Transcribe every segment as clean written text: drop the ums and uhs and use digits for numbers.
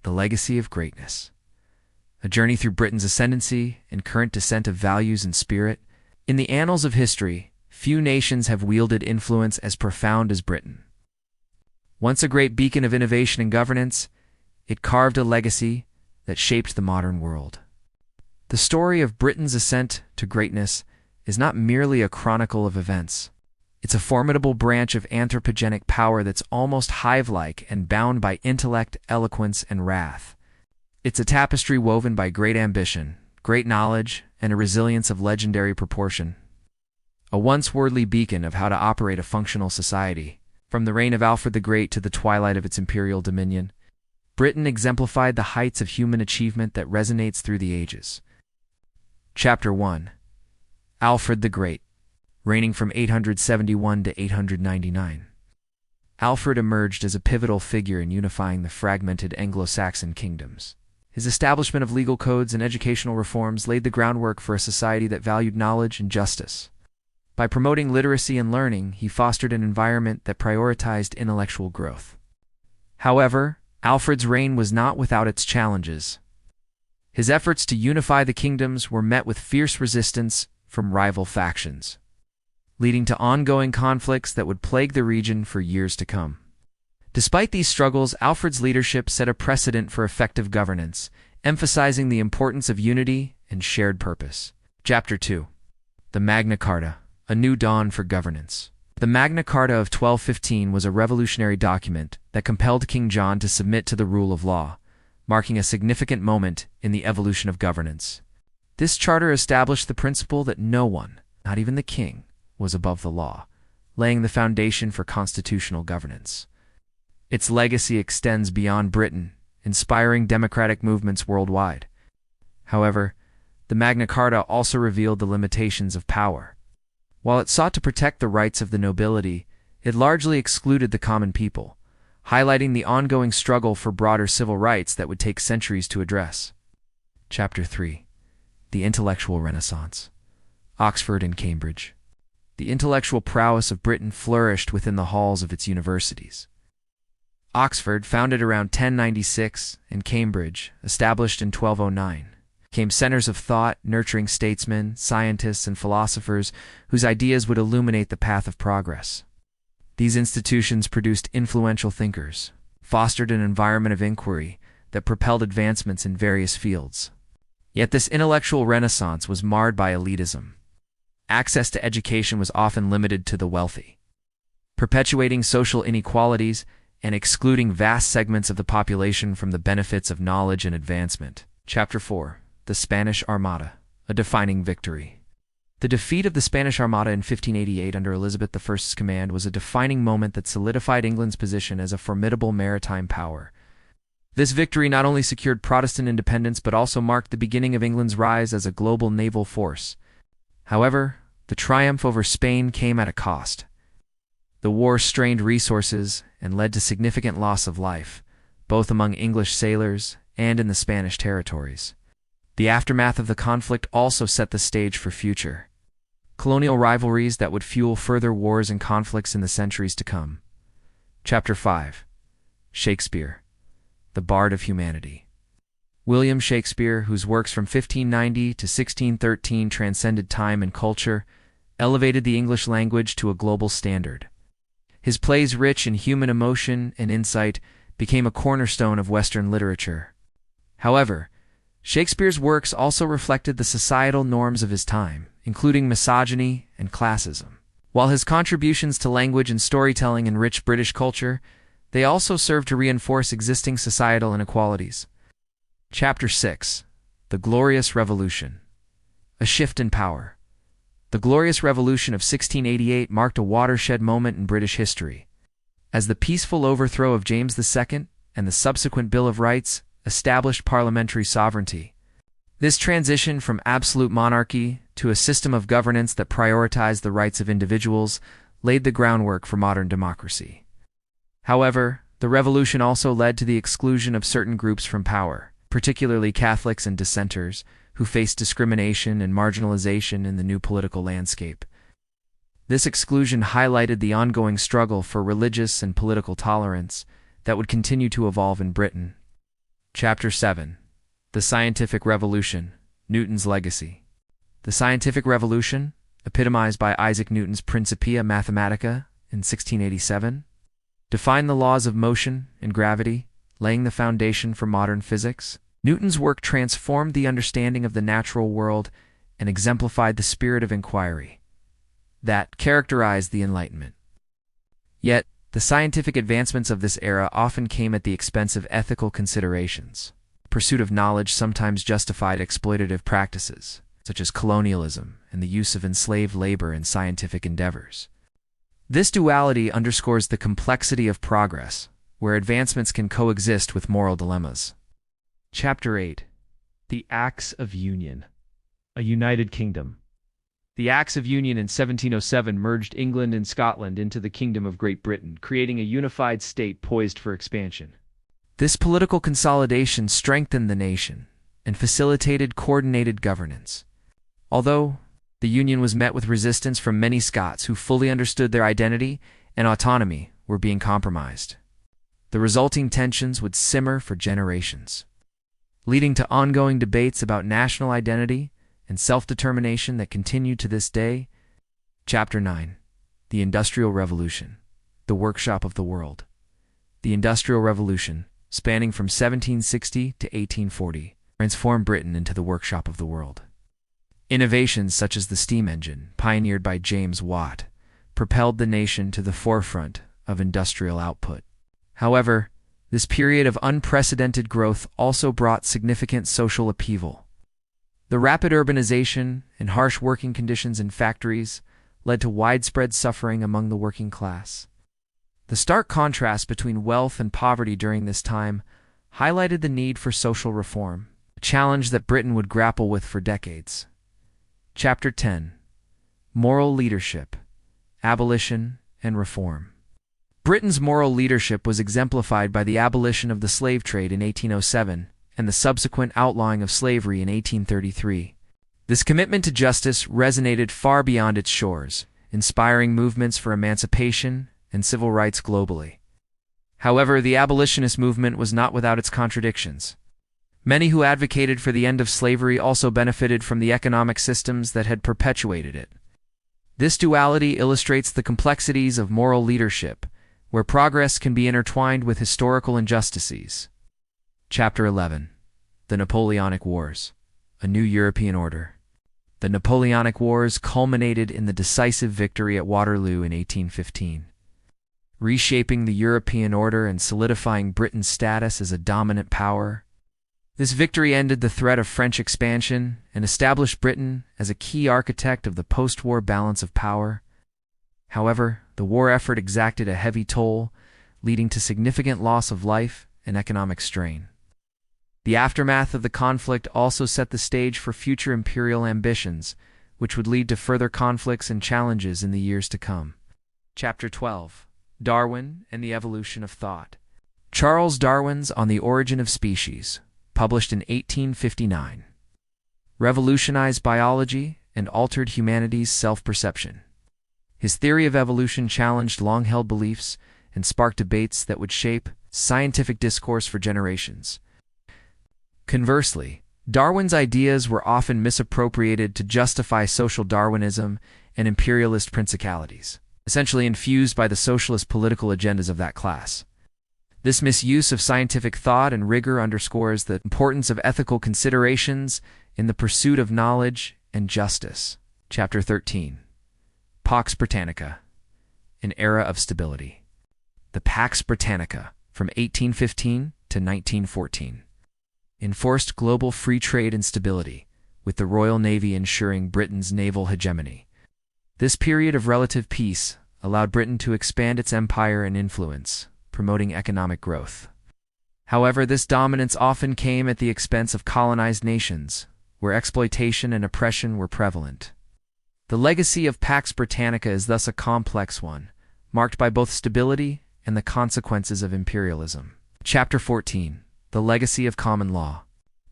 The Legacy of Greatness. A journey through Britain's ascendancy and current descent of values and spirit. In the annals of history, few nations have wielded influence as profound as Britain. Once a great beacon of innovation and governance, it carved a legacy that shaped the modern world. The story of Britain's ascent to greatness is not merely a chronicle of events. It's a formidable branch of anthropogenic power that's almost hive-like and bound by intellect, eloquence, and wrath. It's a tapestry woven by great ambition, great knowledge, and a resilience of legendary proportion. A once worldly beacon of how to operate a functional society. From the reign of Alfred the Great to the twilight of its imperial dominion, Britain exemplified the heights of human achievement that resonates through the ages. Chapter 1. Alfred the Great, reigning from 871 to 899. Alfred emerged as a pivotal figure in unifying the fragmented Anglo-Saxon kingdoms. His establishment of legal codes and educational reforms laid the groundwork for a society that valued knowledge and justice. By promoting literacy and learning, he fostered an environment that prioritized intellectual growth. However, Alfred's reign was not without its challenges. His efforts to unify the kingdoms were met with fierce resistance from rival factions, leading to ongoing conflicts that would plague the region for years to come. Despite these struggles, Alfred's leadership set a precedent for effective governance, emphasizing the importance of unity and shared purpose. Chapter 2. The Magna Carta, a new dawn for governance. The Magna Carta of 1215 was a revolutionary document that compelled King John to submit to the rule of law, marking a significant moment in the evolution of governance. This charter established the principle that no one, not even the king, was above the law, laying the foundation for constitutional governance. Its legacy extends beyond Britain, inspiring democratic movements worldwide. However, the Magna Carta also revealed the limitations of power. While it sought to protect the rights of the nobility, it largely excluded the common people, highlighting the ongoing struggle for broader civil rights that would take centuries to address. Chapter 3. The Intellectual Renaissance. Oxford and Cambridge. The intellectual prowess of Britain flourished within the halls of its universities. Oxford, founded around 1096, and Cambridge, established in 1209, became centers of thought, nurturing statesmen, scientists, and philosophers whose ideas would illuminate the path of progress. These institutions produced influential thinkers, fostered an environment of inquiry that propelled advancements in various fields. Yet this intellectual renaissance was marred by elitism. Access to education was often limited to the wealthy, perpetuating social inequalities and excluding vast segments of the population from the benefits of knowledge and advancement. Chapter 4. The Spanish Armada, a defining victory. The defeat of the Spanish Armada in 1588 under Elizabeth I's command was a defining moment that solidified England's position as a formidable maritime power. This victory not only secured Protestant independence but also marked the beginning of England's rise as a global naval force. However, the triumph over Spain came at a cost. The war strained resources and led to significant loss of life, both among English sailors and in the Spanish territories. The aftermath of the conflict also set the stage for future colonial rivalries that would fuel further wars and conflicts in the centuries to come. Chapter 5. Shakespeare, the Bard of Humanity. William Shakespeare, whose works from 1590 to 1613 transcended time and culture, elevated the English language to a global standard. His plays, rich in human emotion and insight, became a cornerstone of Western literature. However, Shakespeare's works also reflected the societal norms of his time, including misogyny and classism. While his contributions to language and storytelling enriched British culture, they also served to reinforce existing societal inequalities. Chapter 6. The Glorious Revolution. A shift in power. The Glorious Revolution of 1688 marked a watershed moment in British history. As the peaceful overthrow of James II and the subsequent Bill of Rights established parliamentary sovereignty. This transition from absolute monarchy to a system of governance that prioritized the rights of individuals laid the groundwork for modern democracy. However, the revolution also led to the exclusion of certain groups from power, particularly Catholics and dissenters, who faced discrimination and marginalization in the new political landscape. This exclusion highlighted the ongoing struggle for religious and political tolerance that would continue to evolve in Britain. Chapter 7. The Scientific Revolution, Newton's Legacy. The Scientific Revolution, epitomized by Isaac Newton's Principia Mathematica in 1687, defined the laws of motion and gravity, laying the foundation for modern physics. Newton's work transformed the understanding of the natural world and exemplified the spirit of inquiry that characterized the Enlightenment. Yet, the scientific advancements of this era often came at the expense of ethical considerations. Pursuit of knowledge sometimes justified exploitative practices, such as colonialism and the use of enslaved labor in scientific endeavors. This duality underscores the complexity of progress, where advancements can coexist with moral dilemmas. Chapter 8. The Acts of Union, a United Kingdom. The Acts of Union in 1707 merged England and Scotland into the Kingdom of Great Britain, creating a unified state poised for expansion. This political consolidation strengthened the nation and facilitated coordinated governance. Although the union was met with resistance from many Scots who fully understood their identity and autonomy were being compromised, the resulting tensions would simmer for generations, leading to ongoing debates about national identity and self-determination that continue to this day. Chapter 9. The Industrial Revolution, the Workshop of the World. The Industrial Revolution, spanning from 1760 to 1840, transformed Britain into the workshop of the world. Innovations such as the steam engine, pioneered by James Watt, propelled the nation to the forefront of industrial output. However, this period of unprecedented growth also brought significant social upheaval. The rapid urbanization and harsh working conditions in factories led to widespread suffering among the working class. The stark contrast between wealth and poverty during this time highlighted the need for social reform, a challenge that Britain would grapple with for decades. Chapter 10. Moral Leadership, Abolition and Reform. Britain's moral leadership was exemplified by the abolition of the slave trade in 1807 and the subsequent outlawing of slavery in 1833. This commitment to justice resonated far beyond its shores, inspiring movements for emancipation and civil rights globally. However, the abolitionist movement was not without its contradictions. Many who advocated for the end of slavery also benefited from the economic systems that had perpetuated it. This duality illustrates the complexities of moral leadership, where progress can be intertwined with historical injustices. Chapter 11. The Napoleonic Wars, a New European Order. The Napoleonic Wars culminated in the decisive victory at Waterloo in 1815, reshaping the European order and solidifying Britain's status as a dominant power. This victory ended the threat of French expansion and established Britain as a key architect of the post-war balance of power. However, the war effort exacted a heavy toll, leading to significant loss of life and economic strain. The aftermath of the conflict also set the stage for future imperial ambitions, which would lead to further conflicts and challenges in the years to come. Chapter 12. Darwin and the Evolution of Thought. Charles Darwin's On the Origin of Species, published in 1859, revolutionized biology and altered humanity's self-perception. His theory of evolution challenged long-held beliefs and sparked debates that would shape scientific discourse for generations. Conversely, Darwin's ideas were often misappropriated to justify social Darwinism and imperialist principalities, essentially infused by the socialist political agendas of that class. This misuse of scientific thought and rigor underscores the importance of ethical considerations in the pursuit of knowledge and justice. Chapter 13. Pax Britannica, an Era of Stability. The Pax Britannica, from 1815 to 1914, enforced global free trade and stability, with the Royal Navy ensuring Britain's naval hegemony. This period of relative peace allowed Britain to expand its empire and influence, promoting economic growth. However, this dominance often came at the expense of colonized nations, where exploitation and oppression were prevalent. The legacy of Pax Britannica is thus a complex one, marked by both stability and the consequences of imperialism. Chapter 14. The Legacy of Common Law.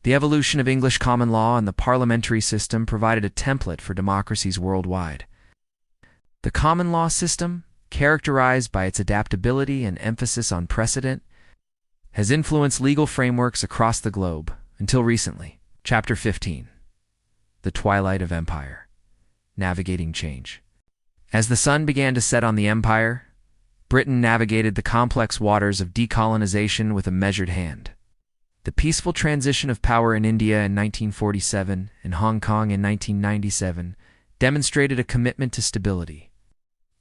The evolution of English common law and the parliamentary system provided a template for democracies worldwide. The common law system, characterized by its adaptability and emphasis on precedent, has influenced legal frameworks across the globe until recently. Chapter 15. The Twilight of Empire. Navigating Change. As the sun began to set on the empire, Britain navigated the complex waters of decolonization with a measured hand. The peaceful transition of power in India in 1947 and Hong Kong in 1997 demonstrated a commitment to stability.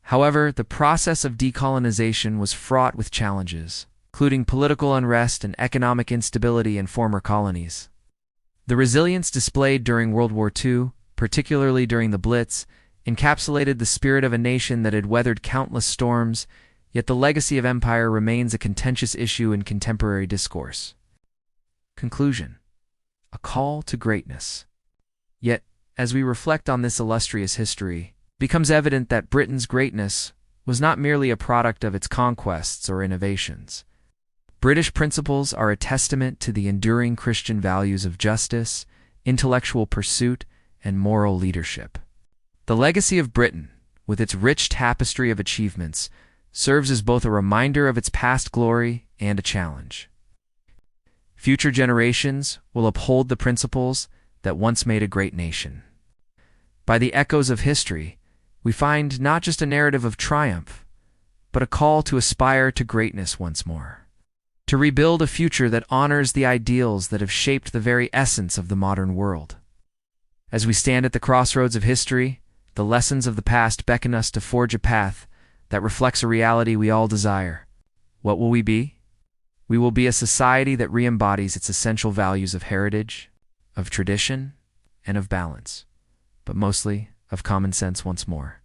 However, the process of decolonization was fraught with challenges, including political unrest and economic instability in former colonies. The resilience displayed during World War II, particularly during the Blitz, encapsulated the spirit of a nation that had weathered countless storms, yet the legacy of empire remains a contentious issue in contemporary discourse. Conclusion. A call to greatness. Yet, as we reflect on this illustrious history, it becomes evident that Britain's greatness was not merely a product of its conquests or innovations. British principles are a testament to the enduring Christian values of justice, intellectual pursuit, and moral leadership. The legacy of Britain, with its rich tapestry of achievements, serves as both a reminder of its past glory and a challenge. Future generations will uphold the principles that once made a great nation. By the echoes of history, we find not just a narrative of triumph, but a call to aspire to greatness once more, to rebuild a future that honors the ideals that have shaped the very essence of the modern world. As we stand at the crossroads of history, the lessons of the past beckon us to forge a path that reflects a reality we all desire. What will we be? We will be a society that re-embodies its essential values of heritage, of tradition, and of balance, but mostly of common sense once more.